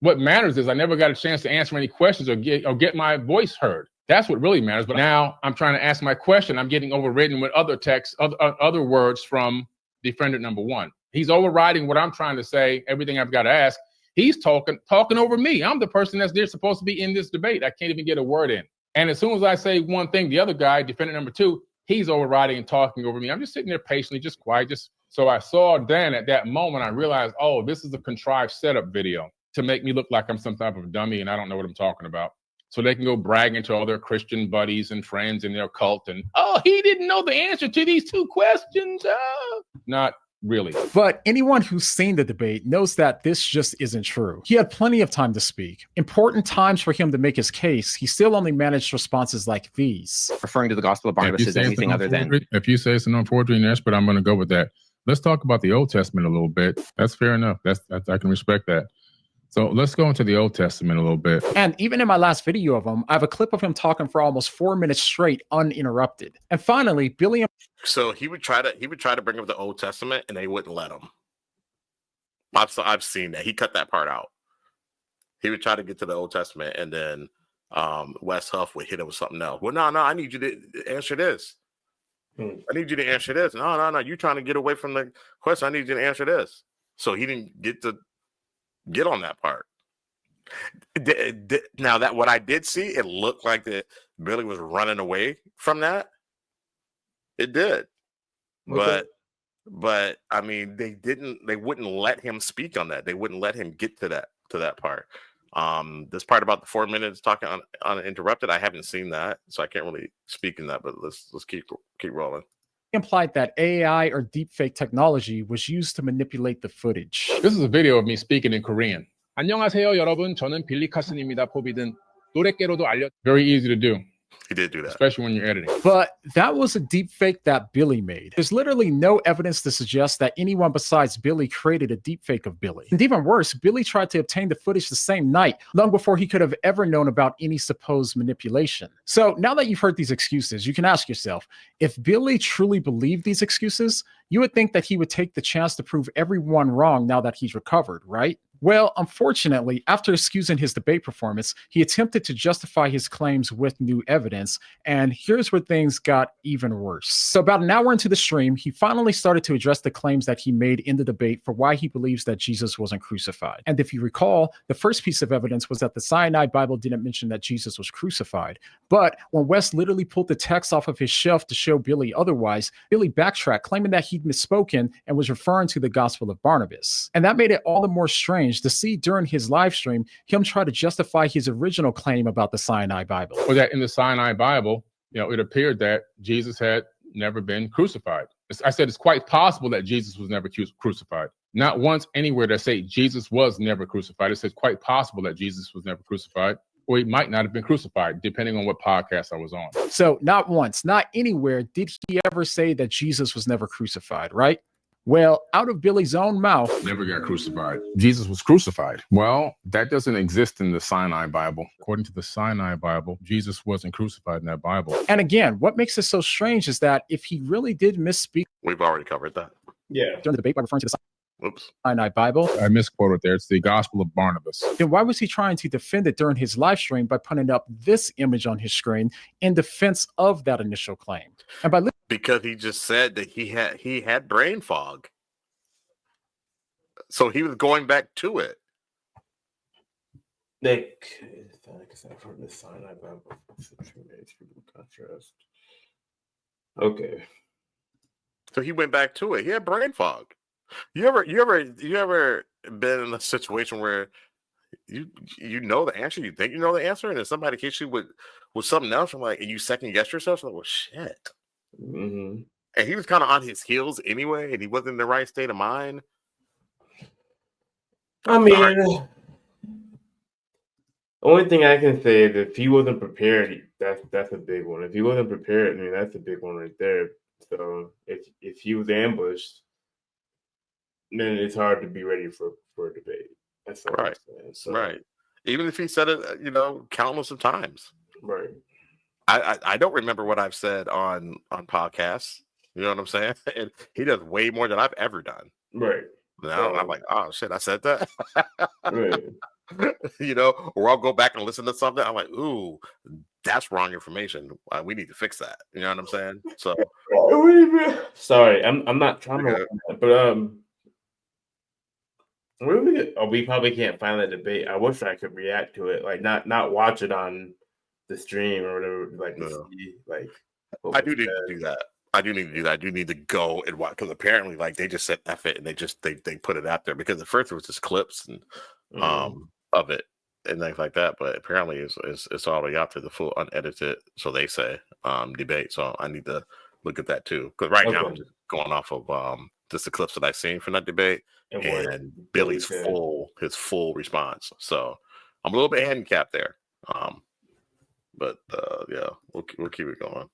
What matters is I never got a chance to answer any questions or get my voice heard. That's what really matters. But now I'm trying to ask my question. I'm getting overridden with other texts, other words from defendant number one. He's overriding what I'm trying to say, everything I've got to ask. He's talking over me. I'm the person that's supposed to be in this debate. I can't even get a word in. And as soon as I say one thing, the other guy, defendant number two, he's overriding and talking over me. I'm just sitting there patiently, just quiet. So I saw then at that moment, I realized, oh, this is a contrived setup video to make me look like I'm some type of dummy and I don't know what I'm talking about. So they can go bragging to all their Christian buddies and friends in their cult and, oh, he didn't know the answer to these two questions. Not really. But anyone who's seen the debate knows that this just isn't true. He had plenty of time to speak. Important times for him to make his case. He still only managed responses like these. Referring to the Gospel of Barnabas as anything other than. If you say it's an unfortunate expert, I'm going to go with that. Let's talk about the Old Testament a little bit. That's fair enough. I can respect that. So let's go into the Old Testament a little bit. And even in my last video of him, I have a clip of him talking for almost 4 minutes straight, uninterrupted. And finally, Billy. So he would try to bring up the Old Testament, and they wouldn't let him. I've seen that. He cut that part out. He would try to get to the Old Testament, and then Wes Huff would hit him with something else. Well, no, I need you to answer this. I need you to answer this. No. You're trying to get away from the question. I need you to answer this. So he didn't get on that part. Now that what I did see, it looked like that Billy was running away from that. It did. Okay. But I mean, they wouldn't let him speak on that. They wouldn't let him get to that part. This part about the 4 minutes talking uninterrupted, I haven't seen that, so I can't really speak in that, but let's keep rolling. Implied that AI or deepfake technology was used to manipulate the footage. This is a video of me speaking in Korean. 안녕하세요, 여러분. 저는 빌리 카슨입니다. 포비든 노랫개로도 알려. Very easy to do. He did do that. Especially when you're editing. But that was a deepfake that Billy made. There's literally no evidence to suggest that anyone besides Billy created a deepfake of Billy. And even worse, Billy tried to obtain the footage the same night, long before he could have ever known about any supposed manipulation. So now that you've heard these excuses, you can ask yourself, if Billy truly believed these excuses, you would think that he would take the chance to prove everyone wrong now that he's recovered, right? Well, unfortunately, after excusing his debate performance, he attempted to justify his claims with new evidence, and here's where things got even worse. So about an hour into the stream, he finally started to address the claims that he made in the debate for why he believes that Jesus wasn't crucified. And if you recall, the first piece of evidence was that the Sinai Bible didn't mention that Jesus was crucified. But when Wes literally pulled the text off of his shelf to show Billy otherwise, Billy backtracked, claiming that he'd misspoken and was referring to the Gospel of Barnabas. And that made it all the more strange to see during his live stream him try to justify his original claim about the Sinai Bible. Well, that in the Sinai Bible, it appeared that Jesus had never been crucified. I said it's quite possible that Jesus was never crucified. Not once anywhere that say Jesus was never crucified. It says quite possible that Jesus was never crucified, or he might not have been crucified, depending on what podcast I was on. So not once, not anywhere did he ever say that Jesus was never crucified, right? Well, out of Billy's own mouth. Never got crucified. Jesus was crucified. Well, that doesn't exist in the Sinai Bible. According to the Sinai Bible, Jesus wasn't crucified in that Bible. And again, what makes it so strange is that if he really did misspeak. We've already covered that. Yeah. During the debate by referring to the Oops. Sinai Bible. I misquoted there. It's the Gospel of Barnabas. Then why was he trying to defend it during his live stream by putting up this image on his screen in defense of that initial claim? And by because he just said that he had brain fog. So he was going back to it. Like I said, I've heard the Sinai Bible. Contrast. Okay. So he went back to it. He had brain fog. You ever been in a situation where you know the answer, you think you know the answer, and then somebody hits you with something else, and you second guess yourself? Like, well, shit. Mm-hmm. And he was kind of on his heels anyway, and he wasn't in the right state of mind. I mean, the only thing I can say is if he wasn't prepared, that's a big one. If he wasn't prepared, I mean, that's a big one right there. So if he was ambushed, then it's hard to be ready for a debate. That's all Right. I'm saying. So, Right. Even if he said it, countless of times. right. I don't remember what I've said on podcasts. You know what I'm saying? And he does way more than I've ever done. Right. Now I'm like, oh shit, I said that. Right. Or I'll go back and listen to something. I'm like, ooh, that's wrong information. We need to fix that. You know what I'm saying? So, sorry, I'm not trying to, but we probably can't find that debate. I wish I could react to it, like not watch it on the stream or whatever. Like, see, like I do need to do that. I do need to go and watch, because apparently, like, they just said F it and they put it out there, because at first it was just clips and of it and things like that, but apparently it's already out to the full unedited, so they say, debate. So I need to look at that too, because now I'm just going off of just the clips that I've seen from that debate and Billy's full response. So I'm a little bit handicapped there, but yeah, we'll keep it going.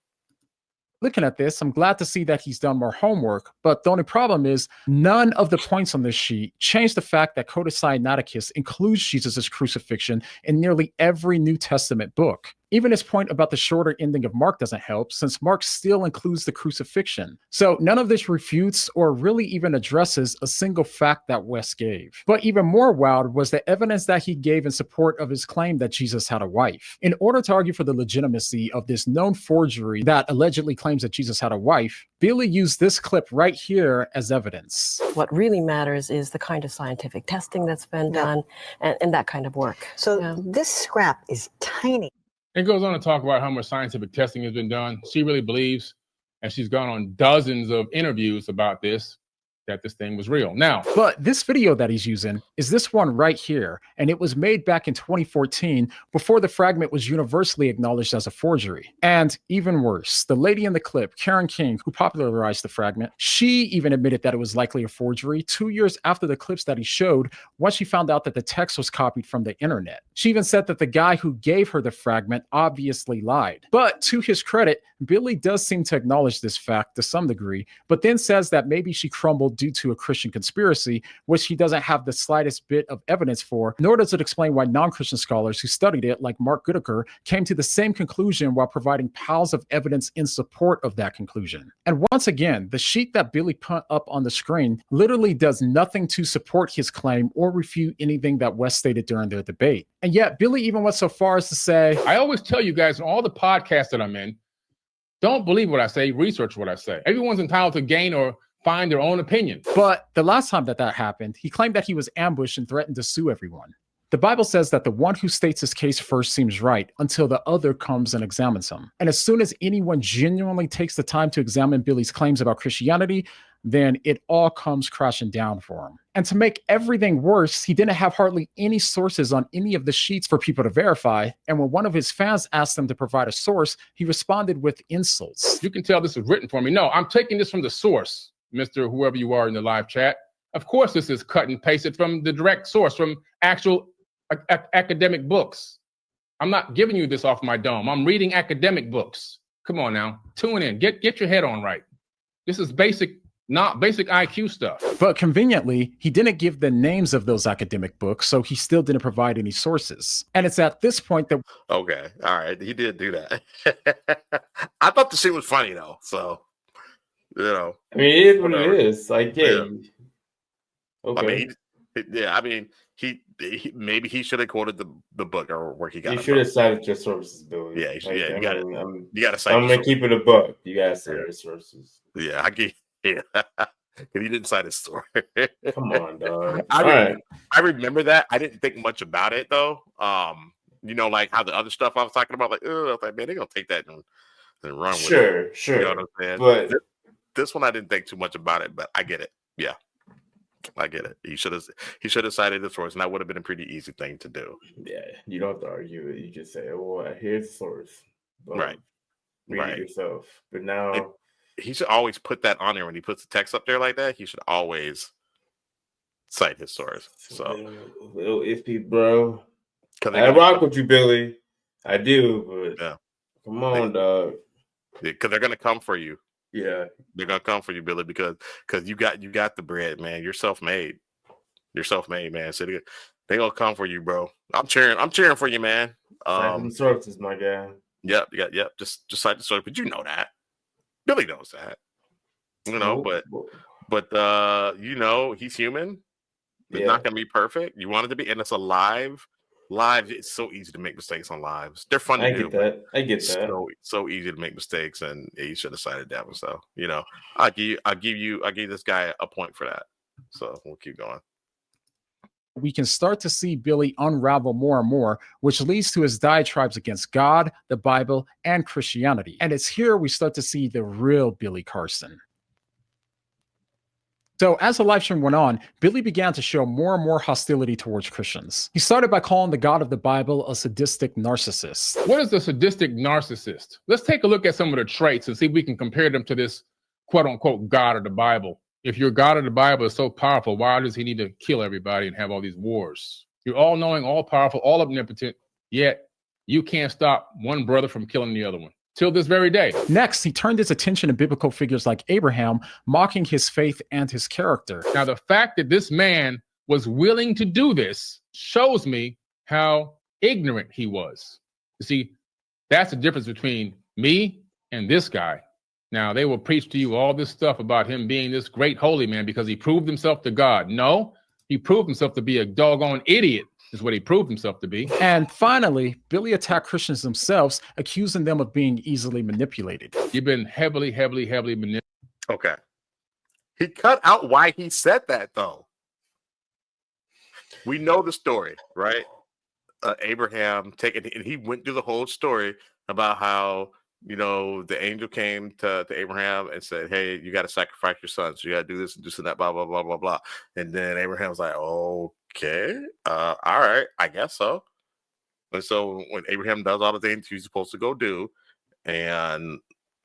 Looking at this, I'm glad to see that he's done more homework, but the only problem is none of the points on this sheet change the fact that Codicil Sinaiticus includes Jesus' crucifixion in nearly every New Testament book. Even his point about the shorter ending of Mark doesn't help, since Mark still includes the crucifixion. So none of this refutes or really even addresses a single fact that West gave. But even more wild was the evidence that he gave in support of his claim that Jesus had a wife. In order to argue for the legitimacy of this known forgery that allegedly claims that Jesus had a wife, Billy used this clip right here as evidence. What really matters is the kind of scientific testing that's been done and that kind of work. So this scrap is tiny. It goes on to talk about how much scientific testing has been done. She really believes, and she's gone on dozens of interviews about this, that this thing was real. Now, but this video that he's using is this one right here, and it was made back in 2014 before the fragment was universally acknowledged as a forgery. And even worse, the lady in the clip, Karen King, who popularized the fragment, she even admitted that it was likely a forgery 2 years after the clips that he showed, once she found out that the text was copied from the internet. She even said that the guy who gave her the fragment obviously lied. But to his credit, Billy does seem to acknowledge this fact to some degree, but then says that maybe she crumbled due to a Christian conspiracy, which he doesn't have the slightest bit of evidence for, nor does it explain why non-Christian scholars who studied it, like Mark Goodacre, came to the same conclusion while providing piles of evidence in support of that conclusion. And once again, the sheet that Billy put up on the screen literally does nothing to support his claim or refute anything that West stated during their debate. And yet, Billy even went so far as to say, I always tell you guys in all the podcasts that I'm in, don't believe what I say, research what I say. Everyone's entitled to gain or find their own opinion. But the last time that happened, he claimed that he was ambushed and threatened to sue everyone. The Bible says that the one who states his case first seems right until the other comes and examines him. And as soon as anyone genuinely takes the time to examine Billy's claims about Christianity, then it all comes crashing down for him. And to make everything worse, he didn't have hardly any sources on any of the sheets for people to verify. And when one of his fans asked him to provide a source, he responded with insults. You can tell this is written for me. No, I'm taking this from the source, Mr. Whoever you are in the live chat. Of course, this is cut and pasted from the direct source, from actual academic books. I'm not giving you this off my dome. I'm reading academic books. Come on now, tune in, get your head on right. This is basic IQ stuff. But conveniently, he didn't give the names of those academic books, so he still didn't provide any sources. And it's at this point that... Okay, all right, he did do that. I thought the shit was funny though, so, I mean, it is what it is. Like, yeah. Okay. I mean, he maybe he should have quoted the book or where he got it. You should have cited your sources, Billy. Yeah, you got it. You got to cite. I'm gonna keep it a book. You got to cite your sources. Yeah, I get. Yeah, because he didn't cite his story. Come on, dog. I remember that. I didn't think much about it though. Like how the other stuff I was talking about, like, oh, I was like, man, they're gonna take that and run with it. Sure. You know what I'm saying? But this one, I didn't think too much about it, but I get it. Yeah, I get it. He should have cited the source, and that would have been a pretty easy thing to do. Yeah, you don't have to argue it. You just say, "Well, here's the source." Boom. Right. Read it yourself. But now. He should always put that on there when he puts the text up there like that. He should always cite his source. So little iffy, bro. I rock with you, Billy. I do, but come on, dog. Because they're gonna come for you. Yeah. They're gonna come for you, Billy, because you got the bread, man. You're self-made. You're self-made, man. So they gonna come for you, bro. I'm cheering for you, man. Like them services, my guy. Yep. Just like the story, but you know that. Billy knows that. You know, but you know, he's human. It's not gonna be perfect. You want it to be, and it's a live. Live, it's so easy to make mistakes on lives. They're fun to do. I get that. So easy to make mistakes, and you should have cited that one. So, you know, I give this guy a point for that. So we'll keep going. We can start to see Billy unravel more and more, which leads to his diatribes against God, the Bible, and Christianity. And it's here we start to see the real Billy Carson. So as the live stream went on, Billy began to show more and more hostility towards Christians. He started by calling the God of the Bible a sadistic narcissist. What is a sadistic narcissist? Let's take a look at some of the traits and see if we can compare them to this quote unquote God of the Bible. If your God of the Bible is so powerful, why does he need to kill everybody and have all these wars? You're all knowing, all powerful, all omnipotent, yet you can't stop one brother from killing the other one. Till this very day. Next, he turned his attention to biblical figures like Abraham, mocking his faith and his character. Now, the fact that this man was willing to do this shows me how ignorant he was. You see, that's the difference between me and this guy. Now, they will preach to you all this stuff about him being this great holy man because he proved himself to God. No, he proved himself to be a doggone idiot. Is what he proved himself to be. And finally, Billy attacked Christians themselves, accusing them of being easily manipulated. You've been heavily manipulated. Okay. He cut out why he said that, though. We know the story, right? Abraham and he went through the whole story about how, you know, the angel came to Abraham and said, hey, you got to sacrifice your son. So you got to do this and that, blah, blah, blah, blah, blah. And then Abraham was like, okay, all right, I guess so. And so when Abraham does all the things he's supposed to go do, and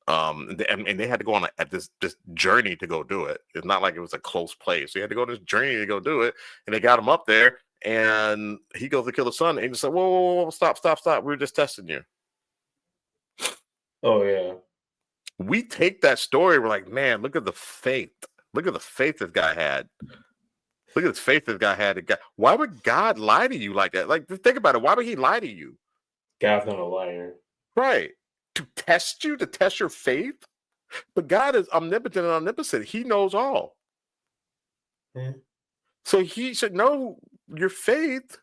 they had to go on this journey to go do it. It's not like it was a close place. So he had to go on this journey to go do it, and they got him up there, and he goes to kill the son, and he said, whoa, stop. We were just testing you. Oh, yeah. We take that story, we're like, man, look at the faith. Look at the faith this guy had. Look at the faith this guy had. Why would God lie to you like that? Like, think about it. Why would he lie to you? God's not a liar. Right. To test you, to test your faith? But God is omnipotent and omnipotent. He knows all. Yeah. So he should know your faith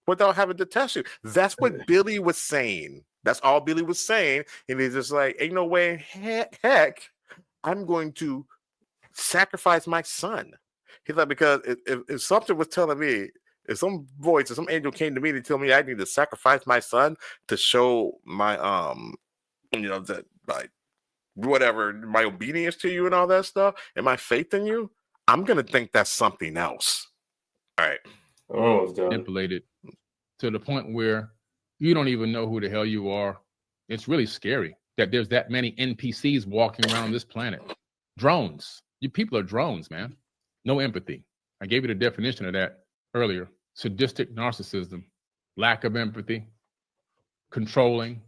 without having to test you. That's what Billy was saying. That's all Billy was saying. And he's just like, ain't no way in heck I'm going to sacrifice my son. He's like, because if something was telling me, if some voice or some angel came to me to tell me I need to sacrifice my son to show my that like whatever, my obedience to you and all that stuff and my faith in you, I'm gonna think that's something else. All right. Almost done. Manipulated to the point where you don't even know who the hell you are. It's really scary that there's that many NPCs walking around this planet. Drones. You people are drones, man. No empathy. I gave you the definition of that earlier. Sadistic narcissism, lack of empathy, controlling,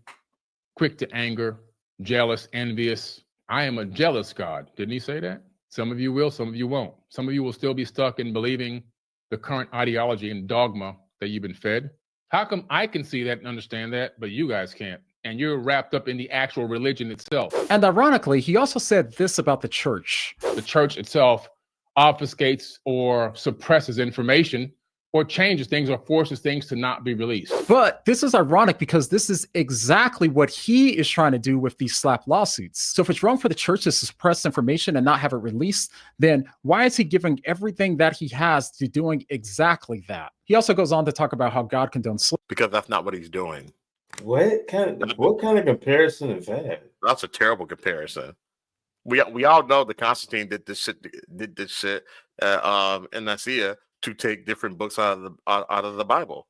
quick to anger, jealous, envious. I am a jealous God. Didn't he say that? Some of you will, some of you won't. Some of you will still be stuck in believing the current ideology and dogma that you've been fed. How come I can see that and understand that, but you guys can't? And you're wrapped up in the actual religion itself. And ironically, he also said this about the church. The church itself obfuscates or suppresses information or changes things or forces things to not be released. But this is ironic because this is exactly what he is trying to do with these slap lawsuits. So if it's wrong for the church to suppress information and not have it released, then why is he giving everything that he has to doing exactly that? He also goes on to talk about how God condones slavery. Because that's not what he's doing. What kind of comparison is that? That's a terrible comparison. We all know that Constantine did this shit in Nicaea to take different books out of the Bible.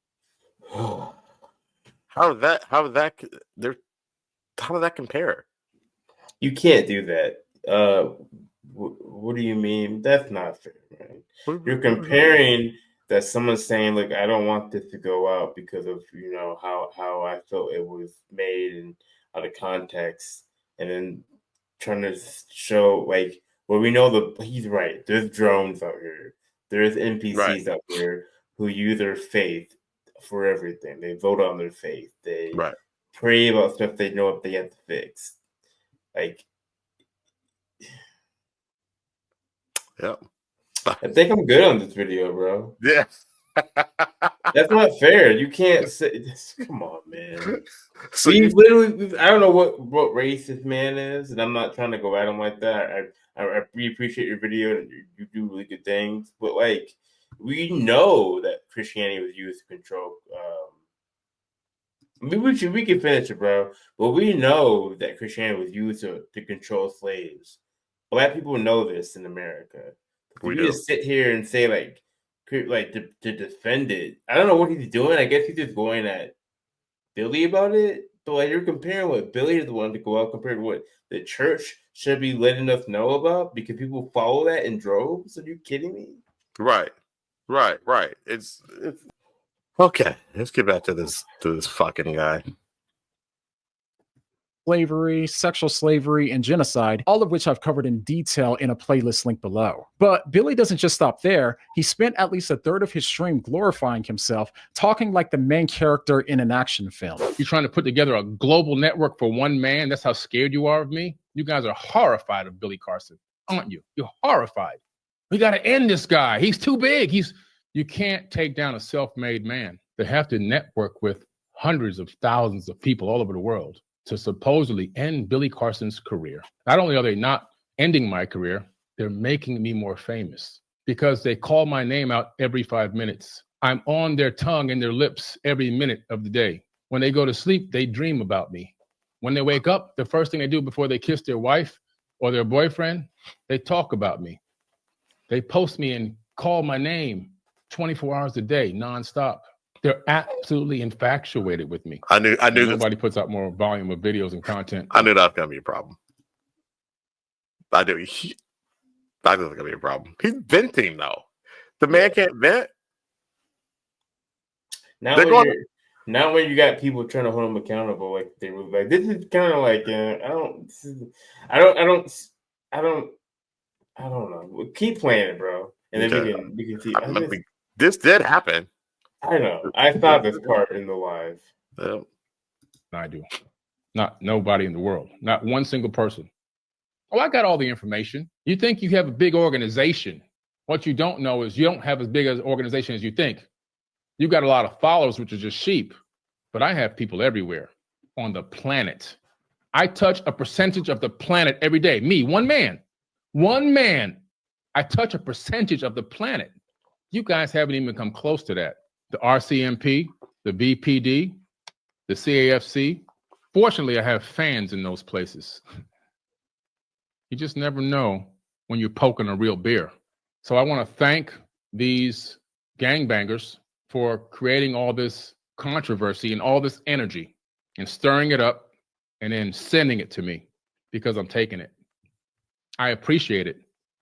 How did that compare? You can't do that. What do you mean? That's not fair, man. You're comparing that someone's saying, look, I don't want this to go out because of how I felt it was made and out of context, and then trying to show like where we know he's right. There's drones out here. There's NPCs out here who use their faith for everything. They vote on their faith. They pray about stuff they know if they have to fix. Like, yeah. I think I'm good on this video, bro. Yeah. That's not fair. You can't say this. Come on, man. So I don't know what race this man is, and I'm not trying to go at him like that. I really appreciate your video, and you do really good things. But like, we know that Christianity was used to control. We can finish it, bro. But we know that Christianity was used to control slaves. Black people know this in America. We just sit here and say like to defend it. I don't know what he's doing. I guess he's just going at Billy about it. But like you're comparing what Billy is the one to go out compared to what the church should be letting us know about because people follow that in droves. Are you kidding me? Right. It's okay. Let's get back to this fucking guy. Slavery, sexual slavery, and genocide, all of which I've covered in detail in a playlist link below. But Billy doesn't just stop there. He spent at least a third of his stream glorifying himself, talking like the main character in an action film. You're trying to put together a global network for one man? That's how scared you are of me? You guys are horrified of Billy Carson, aren't you? You're horrified. We got to end this guy. He's too big. You can't take down a self-made man. They have to network with hundreds of thousands of people all over the world to supposedly end Billy Carson's career. Not only are they not ending my career, they're making me more famous because they call my name out every 5 minutes. I'm on their tongue and their lips every minute of the day. When they go to sleep, they dream about me. When they wake up, the first thing they do before they kiss their wife or their boyfriend, they talk about me. They post me and call my name 24 hours a day, nonstop. They're absolutely infatuated with me. I knew nobody puts out more volume of videos and content. I knew that was gonna be a problem. I knew that was gonna be a problem. He's venting though. The man can't vent. Now when you got people trying to hold him accountable, like they were like, this is kind of like I don't know. Keep playing it, bro, and then we can see. This did happen. I know. I saw this part in the live. Yep. I do. Not nobody in the world. Not one single person. Oh, I got all the information. You think you have a big organization. What you don't know is you don't have as big an organization as you think. You got a lot of followers, which are just sheep. But I have people everywhere on the planet. I touch a percentage of the planet every day. Me, one man. One man. I touch a percentage of the planet. You guys haven't even come close to that. The RCMP, the BPD, the CAFC. Fortunately, I have fans in those places. You just never know when you're poking a real bear. So I want to thank these gangbangers for creating all this controversy and all this energy and stirring it up and then sending it to me because I'm taking it. I appreciate it.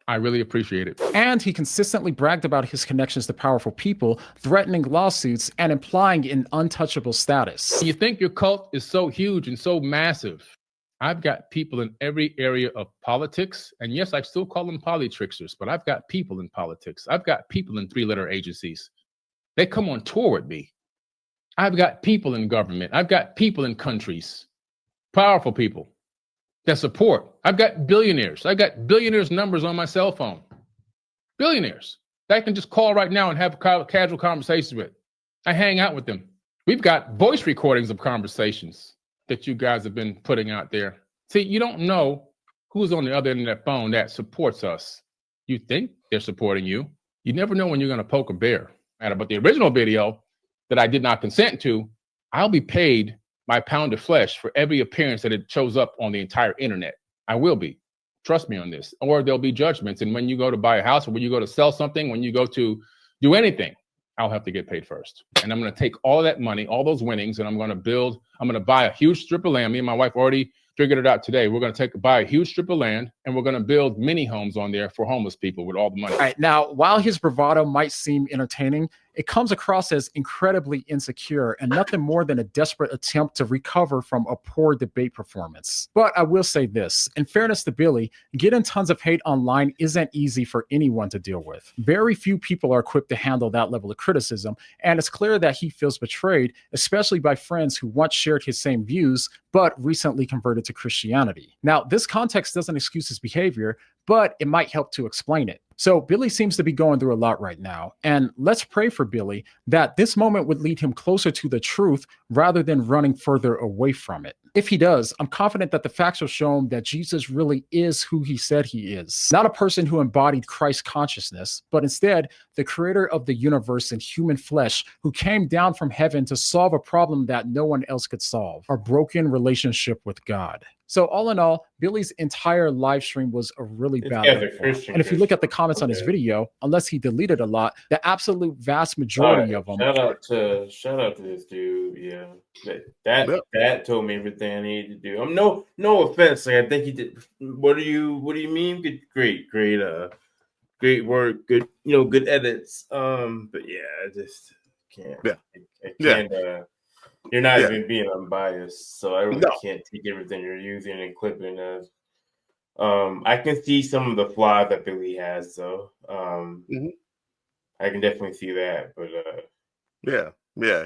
I really appreciate it. And he consistently bragged about his connections to powerful people, threatening lawsuits and implying an untouchable status. You think your cult is so huge and so massive. I've got people in every area of politics. And yes, I still call them politricksers, but I've got people in politics. I've got people in three-letter agencies. They come on tour with me. I've got people in government. I've got people in countries, powerful people that support. I've got billionaires. I got billionaires' numbers on my cell phone. Billionaires that I can just call right now and have casual conversations with. I hang out with them. We've got voice recordings of conversations that you guys have been putting out there. See, you don't know who's on the other end of that phone that supports us. You think they're supporting you. You never know when you're going to poke a bear. But the original video that I did not consent to, I'll be paid my pound of flesh for every appearance that it shows up on the entire internet. I will be. Trust me on this. Or there'll be judgments. And when you go to buy a house, or when you go to sell something, when you go to do anything, I'll have to get paid first. And I'm going to take all of that money, all those winnings, and I'm going to buy a huge strip of land. Me and my wife already figured it out today. We're going to buy a huge strip of land, and we're going to build mini homes on there for homeless people with all the money. All right, now, while his bravado might seem entertaining, it comes across as incredibly insecure and nothing more than a desperate attempt to recover from a poor debate performance. But I will say this, in fairness to Billy, getting tons of hate online isn't easy for anyone to deal with. Very few people are equipped to handle that level of criticism, and it's clear that he feels betrayed, especially by friends who once shared his same views, but recently converted to Christianity. Now, this context doesn't excuse his behavior, but it might help to explain it. So Billy seems to be going through a lot right now, and let's pray for Billy that this moment would lead him closer to the truth rather than running further away from it. If he does, I'm confident that the facts will show him that Jesus really is who he said he is. Not a person who embodied Christ consciousness, but instead the creator of the universe in human flesh who came down from heaven to solve a problem that no one else could solve, our broken relationship with God. So all in all, Billy's entire live stream was a really bad one. And if you look at the comments on his video, unless he deleted a lot, the absolute vast majority of them. Shout out to this dude. Yeah, that told me everything I needed to do. No offense. Like, I think he did. What do you mean? Great work. Good, good edits. But yeah, I just can't. Yeah, I can't. You're not even being unbiased, so I really can't take everything you're using and clipping as. I can see some of the flaws that Billy has, though. I can definitely see that, but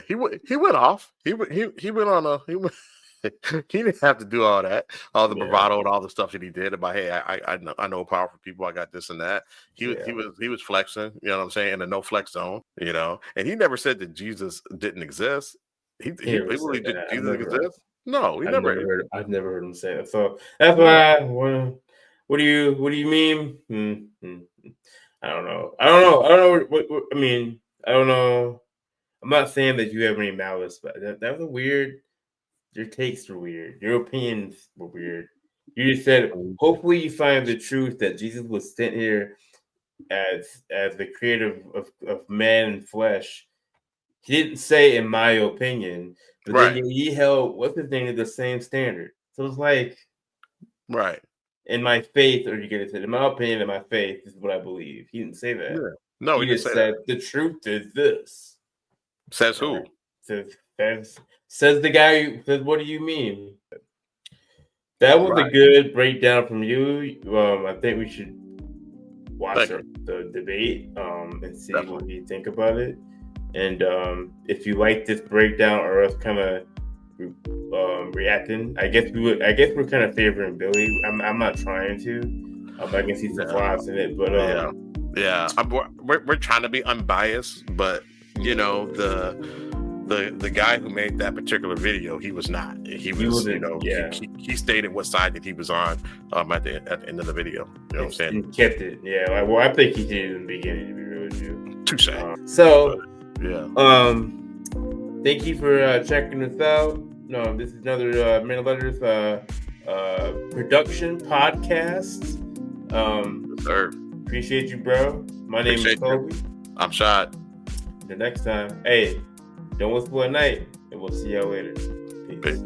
he went off. He went on a he went. He didn't have to do all that, all the bravado and all the stuff that he did about, hey, I know powerful people, I got this and that. He was flexing, you know what I'm saying, in a no flex zone, and he never said that Jesus didn't exist. He really did. Jesus exist? No, I've never heard him say that. So that's why. What do you mean? I don't know. What I mean. I don't know. I'm not saying that you have any malice, but that was weird. Your takes were weird. Your opinions were weird. You just said, hopefully you find the truth that Jesus was sent here as the creator of man and flesh. He didn't say, in my opinion, but then he held what's the thing to the same standard. So it's like, in my faith, or you get it, in my opinion, in my faith, this is what I believe. He didn't say that. Yeah. No, he just said the truth is this. Says who? Says the guy who says, what do you mean? That was a good breakdown from you. I think we should watch the debate and see what you think about it. And if you like this breakdown or us kind of reacting, I guess we're kind of favoring Billy. I'm not trying to. I can see some flaws in it, but we're trying to be unbiased, but the guy who made that particular video, he was not. He he stated what side that he was on at the end of the video. You know what I'm saying? And kept it. Yeah. Well, I think he did in the beginning, to be real with you. Touche. Thank you for checking us out. No, this is another Men of Letters production podcast. Appreciate you, bro. My name is Kobe. I'm Shad. Until next time, hey, don't whistle at night, and we'll see y'all later. Peace.